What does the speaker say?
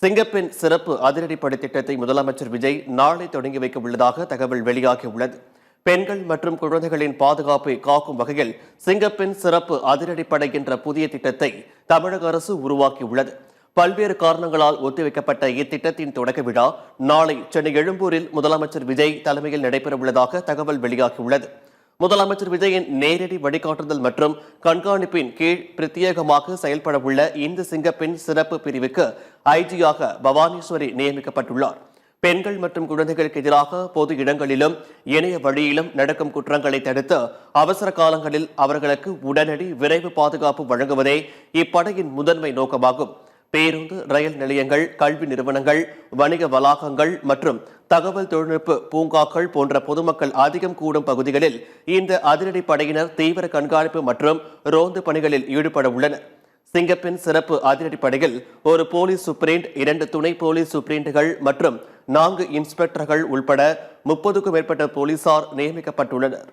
சிங்கப்பெண் சிறப்பு அதிரடிப்படை திட்டத்தை முதலமைச்சர் விஜய் நாளை தொடங்கி வைக்க உள்ளதாக தகவல் வெளியாகியுள்ளது. பெண்கள் மற்றும் குழந்தைகளின் பாதுகாப்பை காக்கும் வகையில் சிங்கப்பெண் சிறப்பு அதிரடிப்படை என்ற புதிய திட்டத்தை தமிழக அரசு உருவாக்கியுள்ளது. பல்வேறு காரணங்களால் ஒத்திவைக்கப்பட்ட இத்திட்டத்தின் தொடக்க விழா நாளை சென்னை எழும்பூரில் முதலமைச்சர் விஜய் தலைமையில் நடைபெறவுள்ளதாக தகவல் வெளியாகியுள்ளது. முதலமைச்சர் விஜயின் நேரடி வழிகாட்டுதல் மற்றும் கண்காணிப்பின் கீழ் பிரத்யேகமாக செயல்படவுள்ள இந்த சிங்கப்பெண் சிறப்பு பிரிவுக்கு ஐஜியாக பவானீஸ்வரி நியமிக்கப்பட்டுள்ளார். பெண்கள் மற்றும் குழந்தைகளுக்கு எதிராக பொது இடங்களிலும் இணைய வழியிலும் நடக்கும் குற்றங்களை தடுத்து அவசர காலங்களில் அவர்களுக்கு உடனடி விரைவு பாதுகாப்பு வழங்குவதே இப்படையின் முதன்மை நோக்கமாகும். பேருந்து, ரயில் நிலையங்கள், கல்வி நிறுவனங்கள், வணிக வளாகங்கள் மற்றும் தகவல் தொழில்நுட்ப பூங்காக்கள் போன்ற பொதுமக்கள் அதிகம் கூடும் பகுதிகளில் இந்த அதிரடி படையினர் தீவிர கண்காணிப்பு மற்றும் ரோந்து பணிகளில் ஈடுபட உள்ளனர். சிங்கப்பெண் சிறப்பு அதிரடிப்படையில் ஒரு போலீஸ் சூப்பரிண்ட், 2 துணை போலீஸ் சூப்பரிண்டுகள் மற்றும் 4 இன்ஸ்பெக்டர்கள் உள்பட 30க்கும் மேற்பட்ட போலீசார் நியமிக்கப்பட்டுள்ளனர்.